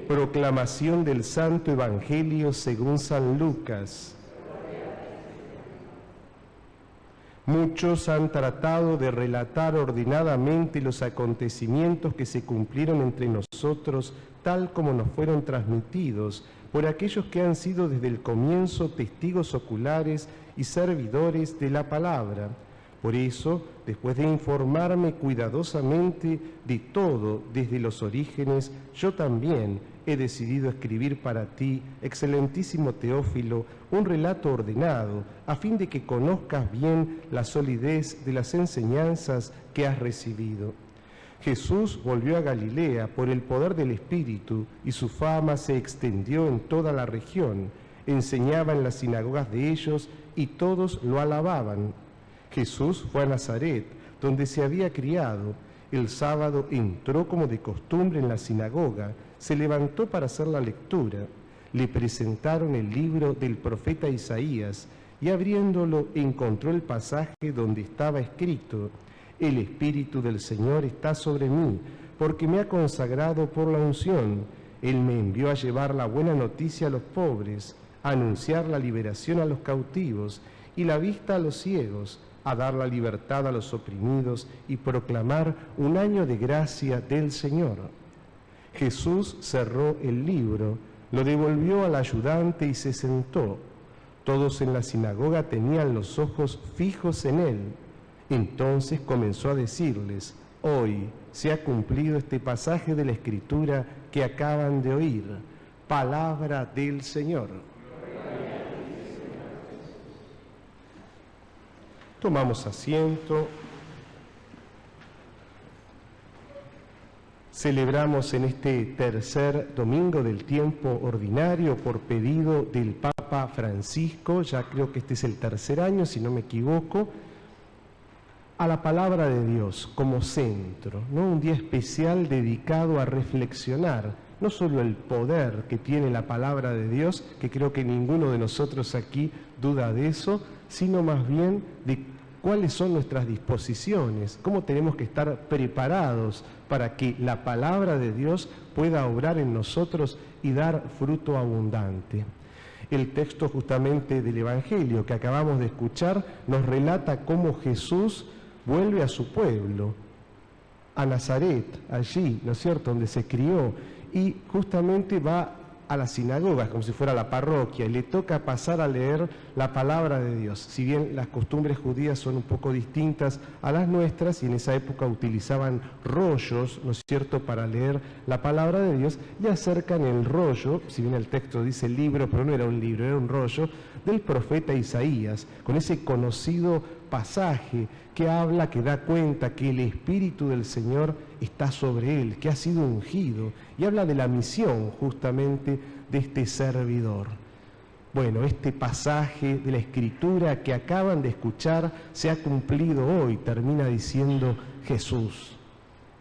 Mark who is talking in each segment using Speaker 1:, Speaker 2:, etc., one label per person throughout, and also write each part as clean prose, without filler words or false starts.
Speaker 1: Proclamación del Santo Evangelio según San Lucas. Muchos han tratado de relatar ordenadamente los acontecimientos que se cumplieron entre nosotros, tal como nos fueron transmitidos por aquellos que han sido desde el comienzo testigos oculares y servidores de la palabra. Por eso, después de informarme cuidadosamente de todo desde los orígenes, yo también he decidido escribir para ti, excelentísimo Teófilo, un relato ordenado, a fin de que conozcas bien la solidez de las enseñanzas que has recibido. Jesús volvió a Galilea por el poder del Espíritu, y su fama se extendió en toda la región. Enseñaba en las sinagogas de ellos, y todos lo alababan. Jesús fue a Nazaret, donde se había criado. El sábado entró como de costumbre en la sinagoga, se levantó para hacer la lectura. Le presentaron el libro del profeta Isaías, y abriéndolo encontró el pasaje donde estaba escrito: El Espíritu del Señor está sobre mí, porque me ha consagrado por la unción. Él me envió a llevar la buena noticia a los pobres, a anunciar la liberación a los cautivos y la vista a los ciegos, a dar la libertad a los oprimidos y proclamar un año de gracia del Señor. Jesús cerró el libro, lo devolvió al ayudante y se sentó. Todos en la sinagoga tenían los ojos fijos en él. Entonces comenzó a decirles: hoy se ha cumplido este pasaje de la Escritura que acaban de oír. Palabra del Señor. Tomamos asiento. Celebramos en este tercer domingo del tiempo ordinario, por pedido del Papa Francisco, ya creo que este es el tercer año, si no me equivoco, a la palabra de Dios como centro, ¿no? Un día especial dedicado a reflexionar, no solo el poder que tiene la palabra de Dios, que creo que ninguno de nosotros aquí duda de eso, sino más bien de cuáles son nuestras disposiciones, cómo tenemos que estar preparados para que la palabra de Dios pueda obrar en nosotros y dar fruto abundante. El texto justamente del Evangelio que acabamos de escuchar nos relata cómo Jesús vuelve a su pueblo, a Nazaret, allí, ¿no es cierto?, donde se crió, y justamente va a las sinagogas, como si fuera la parroquia, y le toca pasar a leer la palabra de Dios. Si bien las costumbres judías son un poco distintas a las nuestras, y en esa época utilizaban rollos, ¿no es cierto?, para leer la palabra de Dios, le acercan el rollo, si bien el texto dice libro, pero no era un libro, era un rollo, del profeta Isaías, con ese conocido pasaje que habla, que da cuenta que el Espíritu del Señor está sobre él, que ha sido ungido, y habla de la misión justamente de este servidor. Bueno, este pasaje de la Escritura que acaban de escuchar se ha cumplido hoy, termina diciendo Jesús.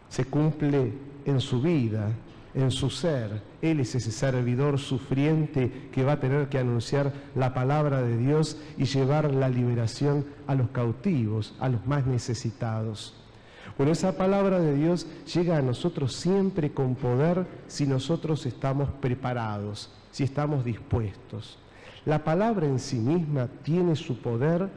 Speaker 1: Se cumple en su vida, en su ser. Él es ese servidor sufriente que va a tener que anunciar la palabra de Dios y llevar la liberación a los cautivos, a los más necesitados. Bueno, esa palabra de Dios llega a nosotros siempre con poder si nosotros estamos preparados, si estamos dispuestos. La palabra en sí misma tiene su poder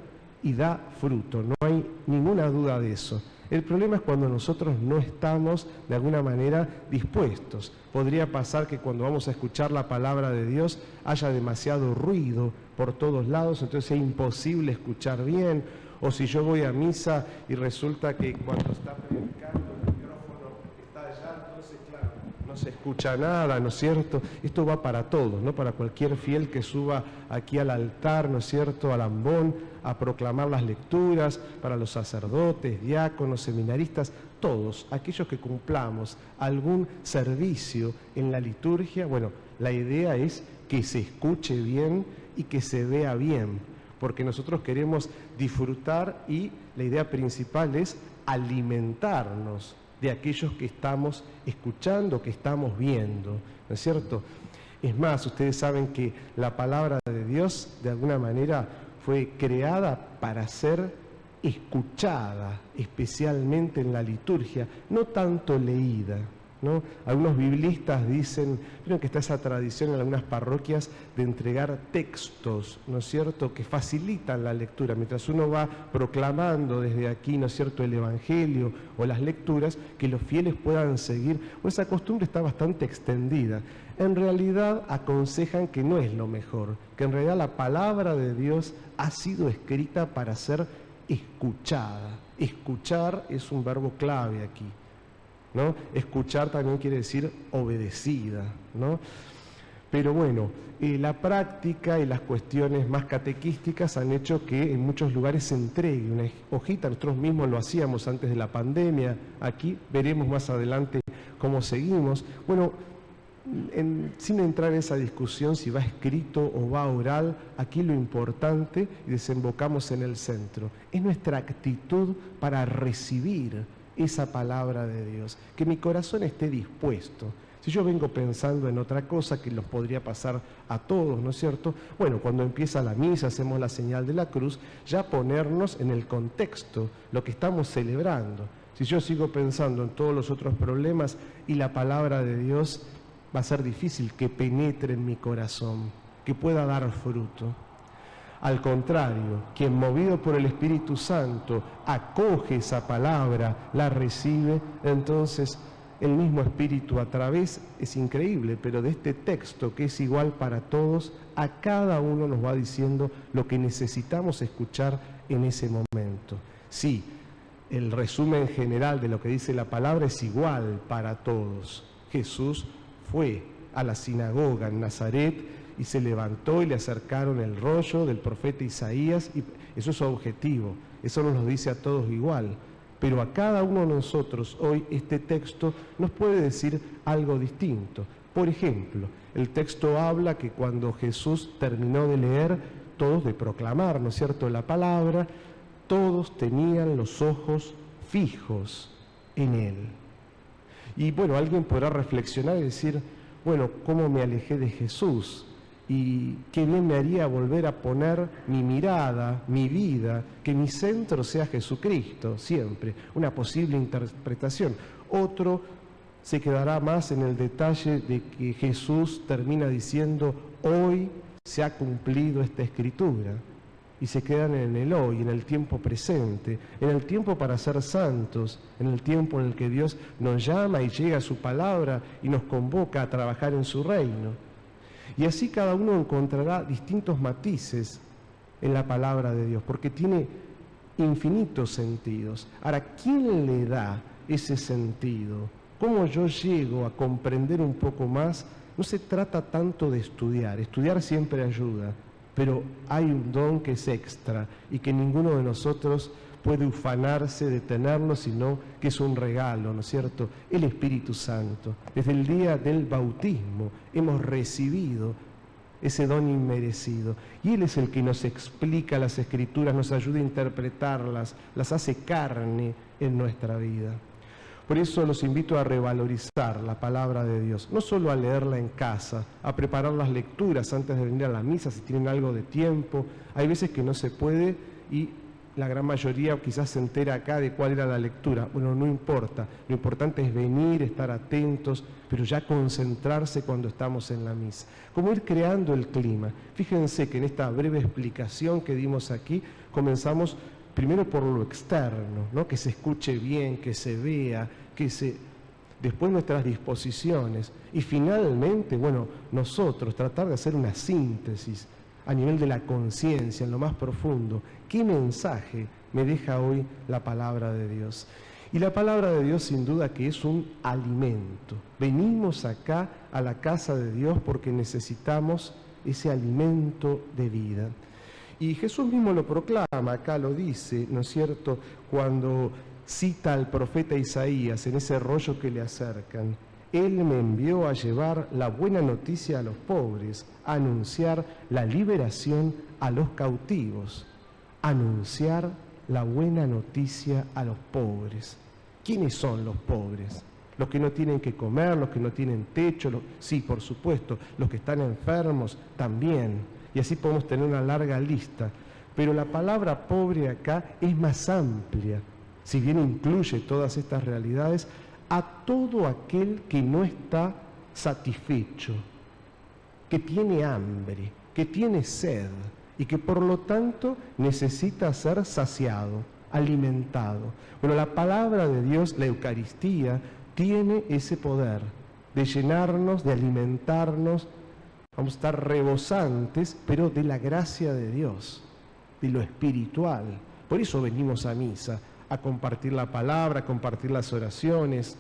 Speaker 1: y da fruto, no hay ninguna duda de eso. El problema es cuando nosotros no estamos de alguna manera dispuestos. Podría pasar que cuando vamos a escuchar la palabra de Dios haya demasiado ruido por todos lados, entonces es imposible escuchar bien. O si yo voy a misa y resulta que cuando está predicando el micrófono está allá, entonces claro, no se escucha nada, ¿no es cierto? Esto va para todos, ¿no? Para cualquier fiel que suba aquí al altar, ¿no es cierto?, al ambón, a proclamar las lecturas, para los sacerdotes, diáconos, seminaristas, todos, aquellos que cumplamos algún servicio en la liturgia. Bueno, la idea es que se escuche bien y que se vea bien, porque nosotros queremos disfrutar y la idea principal es alimentarnos de aquellos que estamos escuchando, que estamos viendo, ¿no es cierto? Es más, ustedes saben que la palabra de Dios de alguna manera fue creada para ser escuchada, especialmente en la liturgia, no tanto leída. ¿no? Algunos biblistas dicen, creo que está esa tradición en algunas parroquias de entregar textos, ¿no es cierto?, que facilitan la lectura, mientras uno va proclamando desde aquí, ¿no es cierto?, el Evangelio o las lecturas, que los fieles puedan seguir. Bueno, esa costumbre está bastante extendida. En realidad aconsejan que no es lo mejor, que en realidad la palabra de Dios ha sido escrita para ser escuchada. Escuchar es un verbo clave aquí, ¿no? Escuchar también quiere decir obedecida, ¿no? Pero bueno, la práctica y las cuestiones más catequísticas han hecho que en muchos lugares se entregue una hojita. Nosotros mismos lo hacíamos antes de la pandemia. Aquí veremos más adelante cómo seguimos. Bueno, sin entrar en esa discusión si va escrito o va oral, aquí lo importante, y desembocamos en el centro, es nuestra actitud para recibir esa palabra de Dios, que mi corazón esté dispuesto. Si yo vengo pensando en otra cosa que nos podría pasar a todos, ¿no es cierto? Bueno, cuando empieza la misa, hacemos la señal de la cruz, ya ponernos en el contexto, lo que estamos celebrando. Si yo sigo pensando en todos los otros problemas y la palabra de Dios, va a ser difícil que penetre en mi corazón, que pueda dar fruto. Al contrario, quien movido por el Espíritu Santo acoge esa palabra, la recibe, entonces el mismo Espíritu a través, es increíble, pero de este texto que es igual para todos, a cada uno nos va diciendo lo que necesitamos escuchar en ese momento. Sí, el resumen general de lo que dice la palabra es igual para todos. Jesús fue a la sinagoga en Nazaret y se levantó y le acercaron el rollo del profeta Isaías, y eso es su objetivo, eso nos lo dice a todos igual. Pero a cada uno de nosotros hoy este texto nos puede decir algo distinto. Por ejemplo, el texto habla que cuando Jesús terminó de leer, todos de proclamar, ¿no es cierto?, la palabra, todos tenían los ojos fijos en Él. Y bueno, alguien podrá reflexionar y decir, bueno, ¿cómo me alejé de Jesús? Y qué bien me haría volver a poner mi mirada, mi vida, que mi centro sea Jesucristo, siempre. Una posible interpretación. Otro se quedará más en el detalle de que Jesús termina diciendo, hoy se ha cumplido esta escritura. Y se quedan en el hoy, en el tiempo presente, en el tiempo para ser santos, en el tiempo en el que Dios nos llama y llega a su palabra y nos convoca a trabajar en su reino. Y así cada uno encontrará distintos matices en la palabra de Dios, porque tiene infinitos sentidos. Ahora, ¿quién le da ese sentido? ¿Cómo yo llego a comprender un poco más? No se trata tanto de estudiar siempre ayuda, pero hay un don que es extra y que ninguno de nosotros puede ufanarse de tenerlo, sino que es un regalo, ¿no es cierto? El Espíritu Santo. Desde el día del bautismo hemos recibido ese don inmerecido. Y Él es el que nos explica las Escrituras, nos ayuda a interpretarlas, las hace carne en nuestra vida. Por eso los invito a revalorizar la palabra de Dios, no solo a leerla en casa, a preparar las lecturas antes de venir a la misa si tienen algo de tiempo. Hay veces que no se puede y la gran mayoría quizás se entera acá de cuál era la lectura. Bueno, no importa, lo importante es venir, estar atentos, pero ya concentrarse cuando estamos en la misa. Como ir creando el clima. Fíjense que en esta breve explicación que dimos aquí, comenzamos primero por lo externo, ¿no? Que se escuche bien, que se vea, después nuestras disposiciones y finalmente, bueno, nosotros tratar de hacer una síntesis a nivel de la conciencia, en lo más profundo. ¿Qué mensaje me deja hoy la palabra de Dios? Y la palabra de Dios sin duda que es un alimento. Venimos acá a la casa de Dios porque necesitamos ese alimento de vida. Y Jesús mismo lo proclama, acá lo dice, ¿no es cierto?, cuando cita al profeta Isaías en ese rollo que le acercan. Él me envió a llevar la buena noticia a los pobres, a anunciar la liberación a los cautivos, anunciar la buena noticia a los pobres. ¿Quiénes son los pobres? Los que no tienen que comer, los que no tienen techo, sí, por supuesto, los que están enfermos también, y así podemos tener una larga lista. Pero la palabra pobre acá es más amplia. Si bien incluye todas estas realidades, a todo aquel que no está satisfecho, que tiene hambre, que tiene sed y que por lo tanto necesita ser saciado, alimentado. Bueno, la palabra de Dios, la Eucaristía, tiene ese poder de llenarnos, de alimentarnos. Vamos a estar rebosantes, pero de la gracia de Dios, de lo espiritual. Por eso venimos a misa, a compartir la palabra, a compartir las oraciones,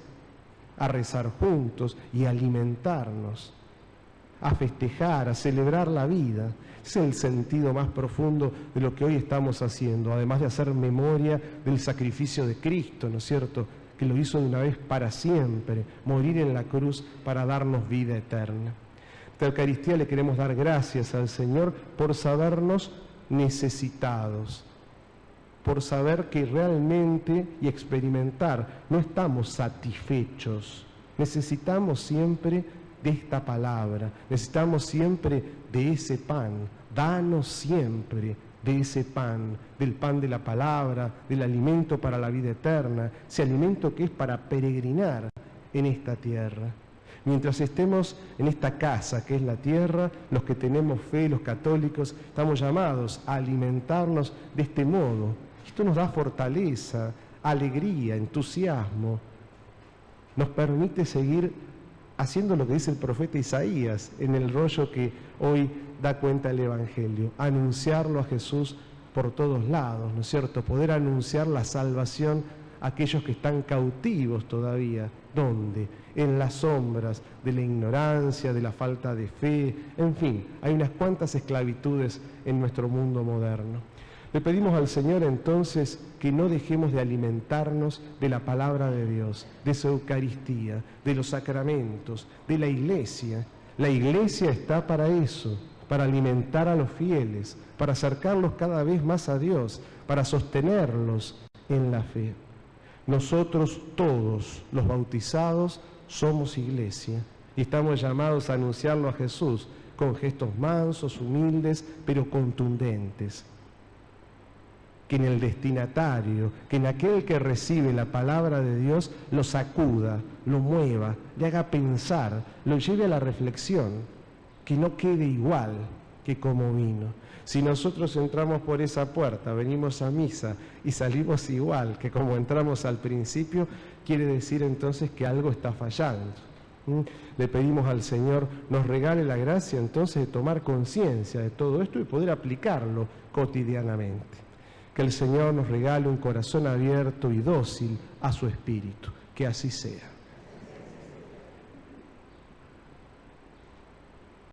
Speaker 1: a rezar juntos y a alimentarnos, a festejar, a celebrar la vida. Ese es el sentido más profundo de lo que hoy estamos haciendo, además de hacer memoria del sacrificio de Cristo, ¿no es cierto?, que lo hizo de una vez para siempre, morir en la cruz para darnos vida eterna. Esta Eucaristía le queremos dar gracias al Señor por sabernos necesitados, por saber que realmente y experimentar no estamos satisfechos. Necesitamos siempre de esta palabra, necesitamos siempre de ese pan. Danos siempre de ese pan, del pan de la palabra, del alimento para la vida eterna, ese alimento que es para peregrinar en esta tierra. Mientras estemos en esta casa que es la tierra, los que tenemos fe, los católicos, estamos llamados a alimentarnos de este modo. Esto nos da fortaleza, alegría, entusiasmo. Nos permite seguir haciendo lo que dice el profeta Isaías en el rollo que hoy da cuenta el Evangelio. Anunciarlo a Jesús por todos lados, ¿no es cierto? Poder anunciar la salvación a aquellos que están cautivos todavía. ¿Dónde? En las sombras de la ignorancia, de la falta de fe, en fin, hay unas cuantas esclavitudes en nuestro mundo moderno. Le pedimos al Señor entonces que no dejemos de alimentarnos de la palabra de Dios, de su Eucaristía, de los sacramentos, de la Iglesia. La Iglesia está para eso, para alimentar a los fieles, para acercarlos cada vez más a Dios, para sostenerlos en la fe. Nosotros todos, los bautizados, somos Iglesia y estamos llamados a anunciarlo a Jesús con gestos mansos, humildes, pero contundentes. Que en el destinatario, que en aquel que recibe la palabra de Dios, lo sacuda, lo mueva, le haga pensar, lo lleve a la reflexión, que no quede igual que como vino. Si nosotros entramos por esa puerta, venimos a misa y salimos igual que como entramos al principio, quiere decir entonces que algo está fallando. Le pedimos al Señor nos regale la gracia entonces de tomar conciencia de todo esto y poder aplicarlo cotidianamente. Que el Señor nos regale un corazón abierto y dócil a su Espíritu. Que así sea.